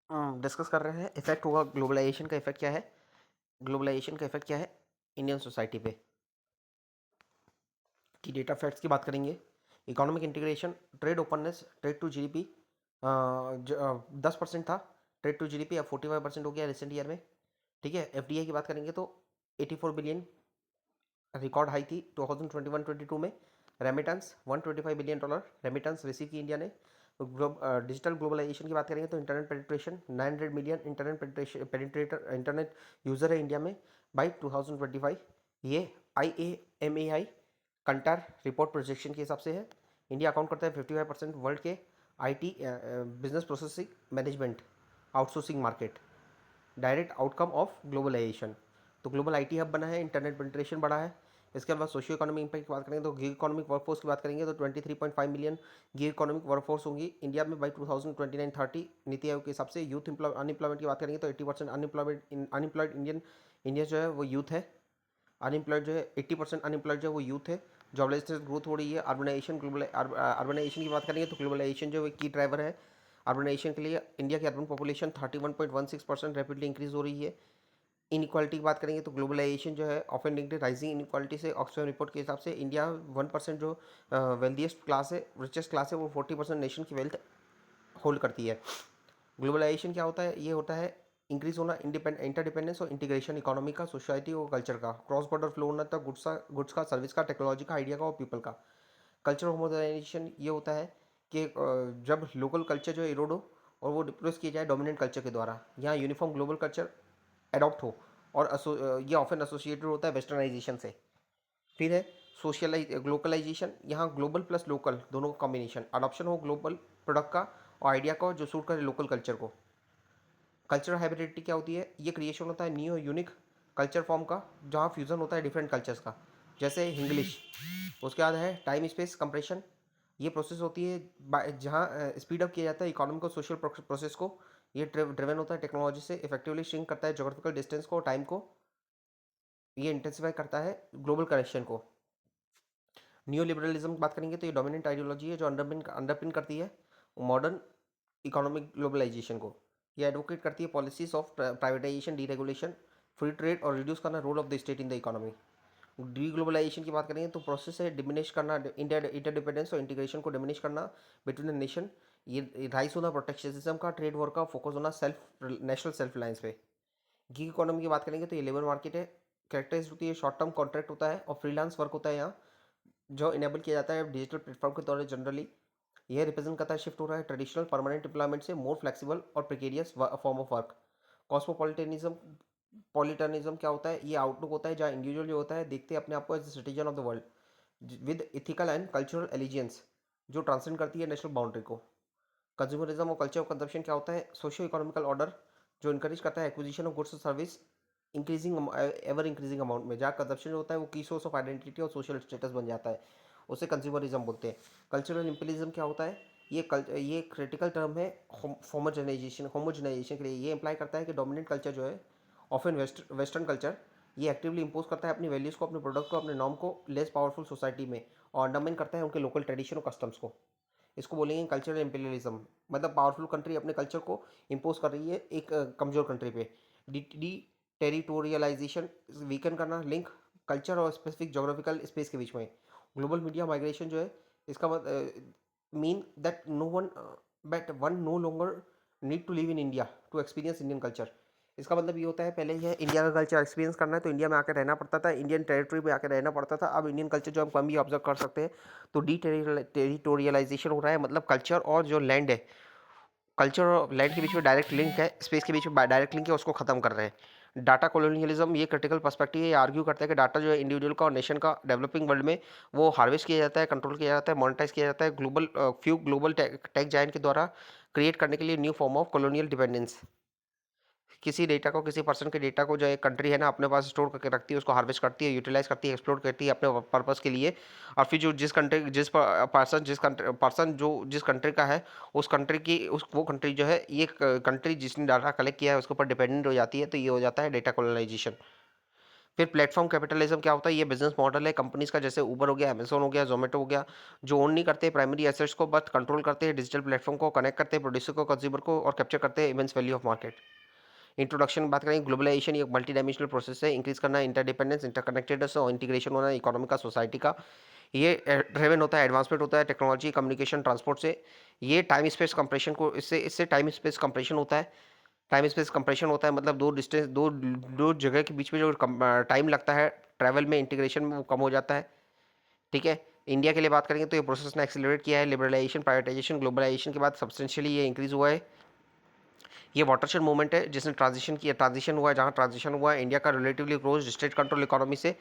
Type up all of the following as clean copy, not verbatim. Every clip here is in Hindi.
डिस्कस कर रहे हैं इफेक्ट होगा ग्लोबलाइजेशन का इफेक्ट क्या है। ग्लोबलाइजेशन का इफेक्ट क्या है इंडियन सोसाइटी पे। की डेटा फैक्ट्स की बात करेंगे। Economic integration, trade openness, trade to GDP 10% था। ट्रेड टू जीडीपी अब 45% हो गया रिसेंट ईयर में। ठीक है, एफडीआई की बात करेंगे तो 84 बिलियन रिकॉर्ड हाई थी 2021-22 में। रेमिटेंस $125 बिलियन रेमिटेंस रिसीव की इंडिया ने। डिजिटल ग्लोबलाइजेशन की बात करेंगे तो internet penetration 900 million internet penetrator internet user है इंडिया में बाई 2025। ये IAMAI कंटार रिपोर्ट प्रोजेक्शन के हिसाब से है। इंडिया अकाउंट करता है 55% वर्ल्ड के IT business processing management outsourcing market, direct outcome of globalization. तो ग्लोबल IT हब बना है, इंटरनेट पेनिट्रेशन बढ़ा है। इसके अलावा सोशियो इकोनॉमिक इंपैक्ट की बात करेंगे तो गिग इकोनॉमिक वर्कफोर्स की बात करेंगे तो 23.5 मिलियन गिग इकोनॉमिक वर्कफोर्स होंगी इंडिया में बाई 2029-30। नीति आयोग के हिसाब से यूथ अनएम्प्लॉयमेंट की बात करेंगे तो 80% अनएम्प्लॉयड इंडिया जो है वो यूथ है। अनएम्प्लॉयड जो है 80% अनएम्प्लॉयड जो है वो यूथ है। जॉबलेसनेस ग्रोथ हो रही है। अर्बनाइजेशन की बात करेंगे तो ग्लोबलाइजेशन जो है की ड्राइवर है। अर्बनाइजेशन के लिए इंडिया की अर्बन पॉपुलेशन 31.16% रैपिडली इंक्रीज हो रही है। इनइक्वालिटी की बात करेंगे तो ग्लोबलाइजेशन जो है ऑफन लिंक्ड राइजिंग इनइक्वालिटी से। ऑक्सफैम रिपोर्ट के हिसाब से इंडिया 1% जो वेल्दिएस्ट क्लास है, रिचेस्ट क्लास है, वो 40% नेशन की वेल्थ होल्ड करती है। ग्लोबलाइजेशन क्या होता है? ये होता है इंक्रीज होना इंटरडिपेंडेंस और इंटीग्रेशन इकोनॉमी का, सोसाइटी और कल्चर का। क्रॉस बॉर्डर फ्लो होना था गुड्स का, सर्विस का, टेक्नोलॉजी का, आइडिया का और पीपल का। कल्चरल होमोजेनाइजेशन ये होता है कि जब लोकल कल्चर जो है इरोड हो और वो रिप्लेस किया जाए डोमिनेंट कल्चर के द्वारा, यहाँ यूनिफॉर्म ग्लोबल कल्चर एडॉप्ट हो। और ये ऑफन एसोसिएटेड होता है वेस्टर्नाइजेशन से। फिर है सोशलाइज ग्लोकलाइजेशन, यहाँ ग्लोबल प्लस लोकल दोनों का कॉम्बिनेशन। अडॉप्शन हो ग्लोबल प्रोडक्ट का और आइडिया का जो सूट करे लोकल कल्चर को। कल्चरल हाइब्रिडिटी क्या होती है? ये क्रिएशन होता है न्यू यूनिक कल्चर फॉर्म का, जहाँ फ्यूजन होता है डिफरेंट कल्चर्स का, जैसे इंग्लिश। उसके बाद है टाइम स्पेस कंप्रेशन। ये प्रोसेस होती है जहाँ स्पीड अप किया जाता है इकोनॉमिक और सोशल प्रोसेस को। ये ड्रिवन होता है टेक्नोलॉजी से, इफेक्टिवली श्रिंक करता है जोग्राफिकल डिस्टेंस को, टाइम को। ये इंटेंसिफाई करता है ग्लोबल कनेक्शन को। न्यू लिबरलिज्म की बात करेंगे तो ये डोमिनेंट आइडियोलॉजी है जो अंडरपिन करती है मॉडर्न इकोनॉमिक ग्लोबलाइजेशन को। ये एडवोकेट करती है policies of privatization, deregulation, free trade और रिड्यूस करना role of the state in the economy. Deglobalization की बात करेंगे तो प्रोसेस है डिमिनिश करना इंटरडिपेंडेंस और इंटीग्रेशन को डिमिनिश करना बिटवीन द नेशन। ये राइज होना प्रोटेक्शनिज्म का, ट्रेड वॉर का, फोकस होना सेल्फ नेशनल सेल्फ रिलायंस पे। गिग इकोनॉमी की बात करेंगे तो ये लेबर मार्केट है। कैरेक्टराइज होती है शॉर्ट टर्म कॉन्ट्रैक्ट होता है और फ्रीलांस वर्क होता है यहाँ, जो इनेबल किया जाता है डिजिटल प्लेटफॉर्म के द्वारा जनरली। यह रिप्रेजेंट करता है शिफ्ट हो रहा है ट्रेडिशनल परमानेंट एम्प्लॉयमेंट से मोर फ्लेक्सिबल और प्रिकेरियस फॉर्म ऑफ वर्क। कॉस्मोपॉलिटनिज्म पॉलिटनिज्म क्या होता है? ये आउटलुक होता है जहाँ इंडिविजुअल जो होता है देखते हैं अपने आप को as citizen of the world with ethical and cultural allegiance, जो ट्रांसेंड करती है नेशनल बाउंड्री को। कंज्यूमरिज्म और कल्चर ऑफ कंजप्शन क्या होता है? सोशियो इकोनॉमिकल ऑर्डर जो इनकरेज करता है एक्विजिशन ऑफ गुड्स और service increasing ever increasing amount में, जहाँ कंजप्शन होता है वो की सोर्स ऑफ आइडेंटिटी और सोशल स्टेटस बन जाता है, उसे कंज्यूमरिज्म बोलते हैं। कल्चरल इम्पीरियलिज्म क्या होता है? ये क्रिटिकल टर्म है होमोजेनाइजेशन के लिए। ये इंप्लाई करता है कि डोमिनेंट कल्चर जो है ऑफन वेस्टर्न कल्चर, ये एक्टिवली इंपोज करता है अपनी वैल्यूज़ को, अपने प्रोडक्ट को, अपने नॉर्म को लेस पावरफुल सोसाइटी में, और अंडरमाइन करता है उनके लोकल ट्रेडिशन और कस्टम्स को। इसको बोलेंगे कल्चरल इंपीरियलिज्म। मतलब पावरफुल कंट्री अपने कल्चर को इंपोज कर रही है एक कमजोर कंट्री पे। डी टेरिटोरियलाइजेशन, वीकन करना लिंक कल्चर और स्पेसिफिक जोग्राफिकल स्पेस के बीच में। ग्लोबल मीडिया माइग्रेशन जो है इसका mean that no one but one no longer need to live in India to experience Indian culture. इसका मतलब ये होता है पहले यह इंडिया का कल्चर एक्सपीरियंस करना है तो इंडिया में आकर रहना पड़ता था, इंडियन टेरिटरी में आकर रहना पड़ता था। अब इंडियन कल्चर जो हम कम भी ऑब्जर्व कर सकते हैं। तो डी टेरिटोरियलाइजेशन हो रहा है, मतलब कल्चर और जो लैंड है, कल्चर और लैंड के बीच में डायरेक्ट लिंक है, स्पेस के बीच में डायरेक्ट लिंक है, उसको खत्म कर रहे हैं। डाटा कॉलोनियलिज्म ये क्रिटिकल पर्सपेक्टिव ये आर्ग्यू करता है कि डाटा जो है इंडिविजुअल का और नेशन का डेवलपिंग वर्ल्ड में वो हार्वेस्ट किया जाता है, कंट्रोल किया जाता है, मोनेटाइज किया जाता है ग्लोबल टेक जायंट के द्वारा क्रिएट करने के लिए new form of colonial dependence. किसी डेटा को, किसी पर्सन के डेटा को जो एक कंट्री है ना अपने पास स्टोर करके रखती है, उसको हार्वेस्ट करती है, यूटिलाइज करती है, एक्सप्लोर करती है अपने पर्पस के लिए। और फिर जो जिस कंट्री का है उस कंट्री की उस वो कंट्री जो है ये कंट्री जिसने डाटा कलेक्ट किया है उसके ऊपर डिपेंडेंट हो जाती है। तो ये हो जाता है डेटा कॉलोनाइजेशन। फिर प्लेटफॉर्म कैपिटलिज्म क्या होता है? ये बिजनेस मॉडल है कंपनीज का, जैसे उबर हो गया, अमेजोन हो गया, जोमेटो हो गया, जो ओन नहीं करते प्राइमरी एसेट्स को बट कंट्रोल करते हैं डिजिटल प्लेटफॉर्म को, कनेक्ट करते हैं प्रोड्यूसर को, कंज्यूमर को, और कैप्चर करते हैं immense value of market. Introduction बात करें, ग्लोबलाइजेशन एक मल्टी डायमेंशनल प्रोसेस है, इंक्रीज करना इंटरडिपेंडेंस, इंटरकनेक्टेडनेस और इंटीग्रेशन होना इकोनॉमी का, सोसाइटी का। ये ड्रिवन होता है, एडवांसमेंट होता है टेक्नोलॉजी, कम्युनिकेशन, ट्रांसपोर्ट से। ये टाइम स्पेस कंप्रेशन को, इससे इससे टाइम स्पेस कंप्रेशन होता है। टाइम स्पेस कंप्रेशन होता है मतलब दो जगह के बीच में जो टाइम लगता है ट्रैवल में, इंटीग्रेशन में, वो कम हो जाता है। ठीक है। इंडिया के लिए बात करेंगे तो ये प्रोसेस ने एक्सेलरेट किया है, लिबरलाइजेशन, प्राइवेटाइजेशन, ग्लोबलाइजेशन के बाद सब्सटेंशियली ये इंक्रीज हुआ है। ये वाटरशेड मूवमेंट है जिसने ट्रांजिशन हुआ है, जहाँ ट्रांजिशन हुआ है इंडिया का relatively close state control economy से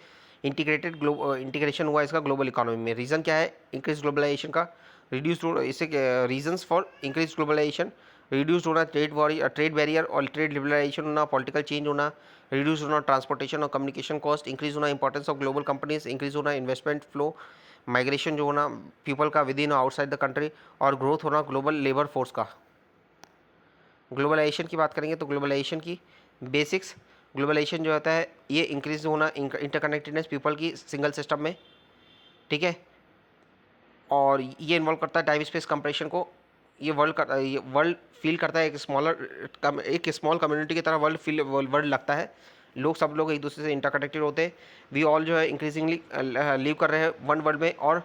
इंटीग्रेशन हुआ है इसका ग्लोबल इकोनॉमी में। रीज़न क्या है इंक्रीज ग्लोबलाइजेशन का? रिड्यूस इससे reasons for increase globalization, reduce होना ट्रेड बैरियर और ट्रेड लिबरलाइजेशन होना, पॉलिटिकल चेंज होना, रिड्यूस होना ट्रांसपोर्टेशन और कम्युनिकेशन कॉस्ट, इंक्रीज होना importance of global companies, increase होना इन्वेस्टमेंट फ्लो, माइग्रेशन जो होना पीपल का within outside the country, और ग्रोथ होना ग्लोबल लेबर फोर्स का। ग्लोबलाइजेशन की बात करेंगे तो ग्लोबलाइजेशन की बेसिक्स, ग्लोबलाइजेशन जो होता है ये इंक्रीज होना इंटरकनेक्टेडनेस पीपल की सिंगल सिस्टम में। ठीक है। और ये इन्वॉल्व करता है टाइम स्पेस कंप्रेशन को। ये वर्ल्ड फील करता है एक स्मॉल कम्युनिटी की तरह वर्ल्ड लगता है। सब लोग एक दूसरे से इंटरकनेक्टेड होते हैं। वी ऑल जो है इंक्रीजिंगली लिव कर रहे हैं वन वर्ल्ड में, और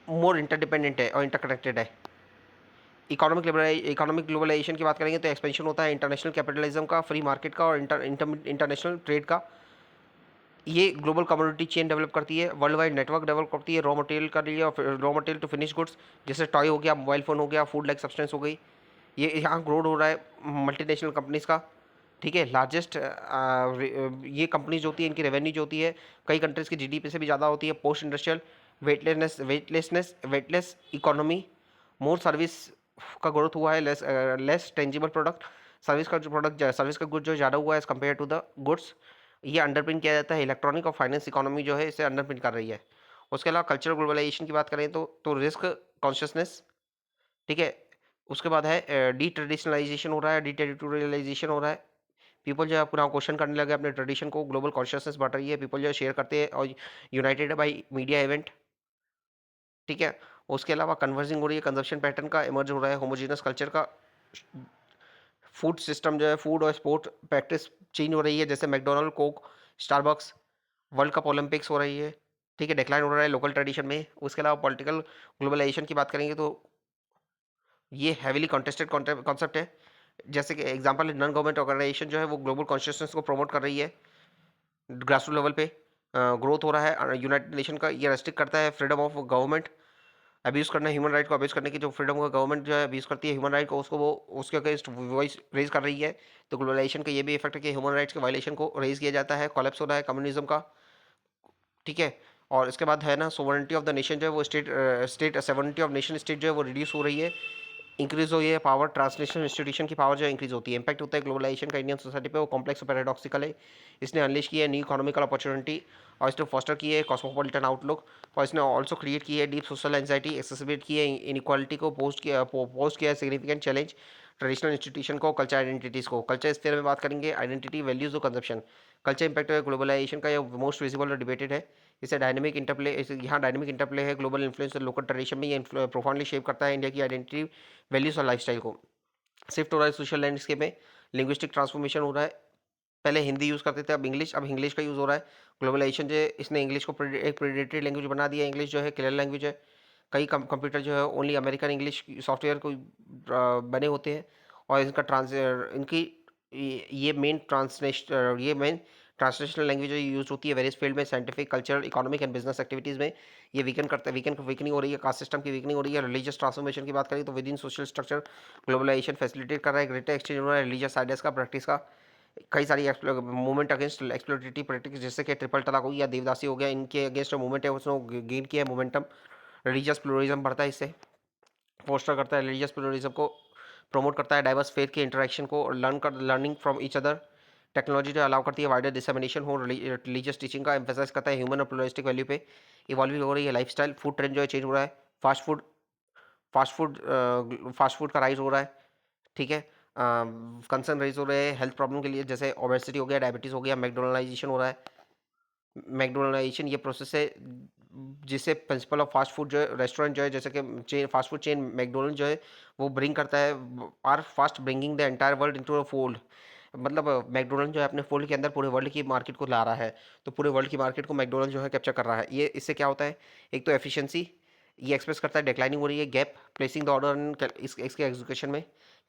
मोर इंटरडिपेंडेंट है और इंटरकनेक्टेड है। इकोनॉमिक ग्लोबलाइजेशन की बात करेंगे तो एक्सपेंशन होता है इंटरनेशनल कैपिटलिज्म का, फ्री मार्केट का, और इंटरनेशनल ट्रेड का। ये ग्लोबल कम्युनिटी चेन डेवलप करती है, वर्ल्ड वाइड नेटवर्क डेवलप करती है, रॉ मटेरियल का लिए और raw material to finish goods, जैसे टॉय हो गया, मोबाइल फ़ोन हो गया, फूड लाइक सब्सटेंस हो गई। ये यहाँ ग्रोड हो रहा है मल्टीनेशनल कंपनीज का। ठीक है। लार्जेस्ट ये कंपनीज होती है, इनकी रेवेन्यू जो होती है कई कंट्रीज़ की जीडीपी से भी ज़्यादा होती है। Post industrial weightless economy, more service का ग्रोथ हुआ है, लेस टेंजिबल प्रोडक्ट, सर्विस का गुड जो ज़्यादा हुआ है as compare to the goods. ये अंडरपिन किया जाता है, इलेक्ट्रॉनिक और फाइनेंस इकोनॉमी जो है इसे अंडरपिन कर रही है। उसके अलावा कल्चरल ग्लोबलाइजेशन की बात करें तो रिस्क कॉन्शियसनेस। ठीक है। उसके बाद है डी ट्रेडिशनलाइजेशन हो रहा है, डी टेरिटोरियलाइजेशन हो रहा है। पीपल जो है अपना क्वेश्चन करने लगे अपने ट्रेडिशन को, ग्लोबल कॉन्शियसनेस बढ़ रही है, पीपल जो है शेयर करते हैं और यूनाइटेड बाई मीडिया इवेंट। ठीक है। उसके अलावा कन्वर्जिंग हो रही है, कंजप्शन पैटर्न का इमर्ज हो रहा है, होमोजीनस कल्चर का, फूड सिस्टम जो है फूड और स्पोर्ट प्रैक्टिस चेंज हो रही है, जैसे McDonald, Coke, Starbucks, world cup Olympics हो रही है। ठीक है। डिक्लाइन हो रहा है लोकल ट्रेडिशन में। उसके अलावा पॉलिटिकल ग्लोबलाइजेशन की बात करेंगे तो ये हैविली कॉन्टेस्टेड कॉन्सेप्ट है। जैसे कि एग्जांपल नॉन गवर्नमेंट ऑर्गेनाइजेशन जो है वो ग्लोबल कॉन्शियसनेस को प्रमोट कर रही है ग्रास रूट लेवल पे। ग्रोथ हो रहा है यूनाइटेड नेशन का, ये रेस्ट्रिक्ट करता है फ्रीडम ऑफ गवर्नमेंट अब्यूज़ करना, ह्यूमन राइट को अब्यूज़ करने की जो फ्रीडम का गवर्नमेंट जो है अब्यूज़ करती है ह्यूमन राइट को, उसको वो उसके अगेंस्ट वॉइस रेज कर रही है। तो ग्लोबलाइजेशन का ये भी इफेक्ट है कि ह्यूमन राइट्स के वायलेशन को रेज किया जाता है, कोलैप्स हो रहा है कम्युनिज्म का। ठीक है। और इसके बाद है ना सोवरेनिटी ऑफ द नेशन जो है वो state sovereignty of nation state जो है वो रिड्यूस हो रही है, इंक्रीज हो, ये पावर ट्रांसनेशनल इंस्टीट्यूशन की पावर जो है इंक्रीज होती है। इंपैक्ट होता है ग्लोबलाइजेशन का इंडियन सोसाइटी पे, वो कॉम्प्लेक्स और पैराडॉक्सिकल है। इसने अनलिश किया है न्यू इकोनॉमिकल अपॉर्चुनिटी, और इसने फॉस्टर की है कॉस्मोपॉलिटन आउटलुक, और इसने ऑल्सो क्रिएट की है डीप सोशल एंजाइटी, एक्सेसिबेट की है इनइक्वालिटी को, पोस्ट किया है सिग्निफिकेंट चैलेंज ट्रेडिशनल इंस्टीट्यूशन को, कल्चर आइडेंटिटीज़ को। कल्चर स्फीयर में बात करेंगे आइडेंटिटी वैल्यूज और कंजप्शन। कल्चर इंपैक्ट है ग्लोबलाइजेशन का, ये मोस्ट विजिबल और डिबेटेड है। इसे डायनेमिक इंटरप्ले यहाँ डायनेमिक इंटरप्ले है ग्लोबल इन्फ्लुएंस और लोकल ट्रेडिशन में, ये प्रोफाउंडली शेप करता है इंडिया की आइडेंटिटी वैल्यूज और लाइफस्टाइल को। शिफ्ट हो रहा है सोशल लैंडस्केप में, लिंग्विस्टिक ट्रांसफॉर्मेशन हो रहा है। पहले हिंदी यूज़ करते थे, अब इंग्लिश का यूज़ हो रहा है। ग्लोबलाइजेशन जो है इसने इंग्लिश को एक प्रेडिटरी लैंग्वेज बना दिया। इंग्लिश जो है क्लियर लैंग्वेज है। कई कंप्यूटर जो है ओनली अमेरिकन इंग्लिश सॉफ्टवेयर को बने होते हैं, और ये मेन ट्रांसलेशनल लैंग्वेज यूज होती है वेरियस फील्ड में, scientific, cultural, economic and business activities में। ये वीकनिंग हो रही है, कास्ट सिस्टम की वीकनिंग हो रही है। रिलीजियस ट्रांसफॉर्मेशन की बात करें तो within social structure globalization facilitate कर रहा है, ग्रेटर एक्सचेंज हो रहा है रिलीजियस आइडियाज़ का, प्रैक्टिस का। कई सारी मूवमेंट अगेंस्ट एक्सप्लोरेटिव प्रैक्टिस, जैसे कि ट्रिपल तलाक हो गया, देवदासी हो गया, इनके अगेंस्ट मूवमेंट है उसने गेन किया है मोमेंटम। रिलीजियस प्लूरलिज्म बढ़ता है इससे, फोस्टर करता है रिलीजियस प्लूरलिज्म को, प्रमोट करता है डाइवर्स फेथ के इंटरेक्शन को, learning from each other. Technology जो अलाउ करती है वाइडर डिसमिनेशन हो रिलीजियस टीचिंग का, एम्फेसाइज करता है ह्यूमन और प्लूरलिस्टिक वैल्यू पे। इवॉल्विंग हो रही है लाइफस्टाइल, फूड ट्रेंड जो है चेंज हो रहा है, फास्ट फूड फास्ट फूड का राइज हो रहा है। ठीक है। कंसर्न रेज हो रहे हैं हेल्थ प्रॉब्लम के लिए, जैसे ओबेसिटी हो गया, डायबिटीज़ हो गया, मैकडोनलाइजेशन हो रहा है। मैकडोनलाइजेशन ये प्रोसेस है जिसे प्रिंसिपल ऑफ फास्ट फूड जो है रेस्टोरेंट जो है जैसे कि chain fast food chain McDonald जो है वो ब्रिंग करता है are fast bringing the entire world into a fold. मतलब मैकडोनल्ड जो है अपने फोल्ड के अंदर पूरे वर्ल्ड की मार्केट को ला रहा है। तो पूरे वर्ल्ड की मार्केट को मैकडोनल्ड जो है कैप्चर कर रहा है। ये इससे क्या होता है, एक तो एफिशिएंसी ये एक्सप्रेस करता है, डिक्लाइनिंग हो रही है गैप प्लेसिंग द ऑर्डर इसके एग्जीक्यूशन में।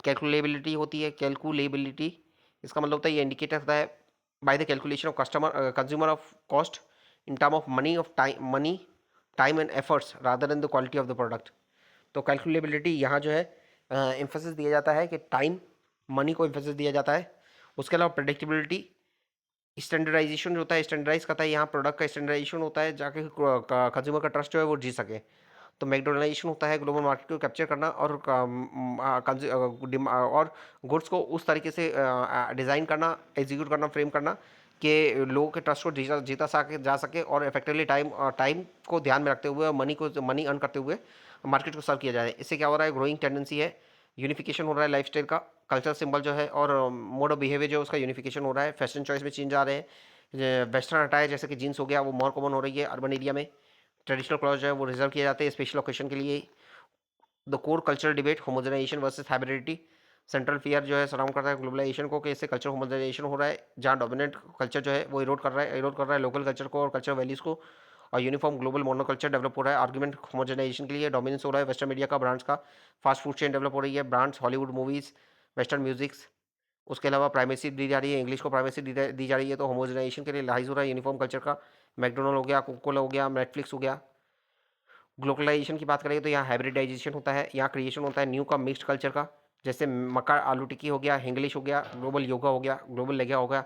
कैलकुलेबिलिटी होती है, कैलकुलेबिलिटी इसका मतलब होता है ये इंडिकेटर होता है by the calculation of consumer of cost in term of money time and efforts rather than the quality of the product। तो कैलकुलेबिलिटी यहाँ जो है एम्फेसिस दिया जाता है कि टाइम मनी को एम्फेसिस दिया जाता है। उसके अलावा प्रेडिक्टेबिलिटी स्टैंडर्डाइजेशन जो होता है स्टैंडर्डाइज करता है, यहाँ प्रोडक्ट का स्टैंडर्डाइजेशन होता है जाके कंज्यूमर का ट्रस्ट जो है वो जी सके। तो मैकडोनलाइजेशन होता है ग्लोबल मार्केट को कैप्चर करना और गुड्स को उस तरीके से डिज़ाइन करना, एग्जीक्यूट करना, फ्रेम करना कि लोगों के ट्रस्ट को जीता जीता सके जा सके और इफेक्टिवली टाइम को ध्यान में रखते हुए और मनी अर्न करते हुए मार्केट को सर्व किया जाए। इससे क्या हो रहा है, ग्रोइंग टेंडेंसी है, यूनिफिकेशन हो रहा है लाइफस्टाइल का, कल्चर सिंबल जो है और मोड ऑफ बिहेवियर जो है उसका यूनिफिकेशन हो रहा है। फैशन चॉइस में चेंज आ रहे हैं, वेस्टर्न अटायर जैसे कि जीन्स हो गया वो मोर कॉमन हो रही है अर्बन एरिया में। ट्रेडिशनल क्लॉथ जो है वो रिजर्व किए जाते हैं स्पेशल ओकेशन के लिए। The core cultural debate homogenization versus hybridity, central fear जो है सराउंड करता है ग्लोबलाइजेशन को कि इससे कल्चर होमोजेनाइजेशन हो रहा है जहाँ डोमिनेंट कल्चर जो है वो इरोड कर रहा है लोकल कल्चर को और कल्चर वैल्यूज़ को, और यूनिफॉर्म ग्लोबल मोनोकल्चर डेवलप हो रहा है। आर्गुमेंट होमोजेनाइजेशन के लिए डोमिनेंस हो रहा है वेस्टर्न मीडिया का, ब्रांड्स का, फास्ट फूड चेन डेवलप हो रही है, brands Hollywood movies western musics. उसके अलावा प्राइमेसी दी जा रही है, इंग्लिश को प्राइमेसी दी जा रही है। तो होमोजेनाइजेशन के लिए लाइज हो रहा है यूनिफॉर्म कल्चर का। मैकडोनल्ड हो गया, कोकोला हो गया, नेटफ्लिक्स हो गया। ग्लोबलाइजेशन की बात करें तो यहाँ हाइब्रिडाइजेशन होता है, यहाँ क्रिएशन होता है न्यू का मिक्स्ड कल्चर का, जैसे मक्का आलू टिक्की हो गया, हिंग्लिश हो गया, ग्लोबल योगा हो गया, ग्लोबल लेगा हो गया।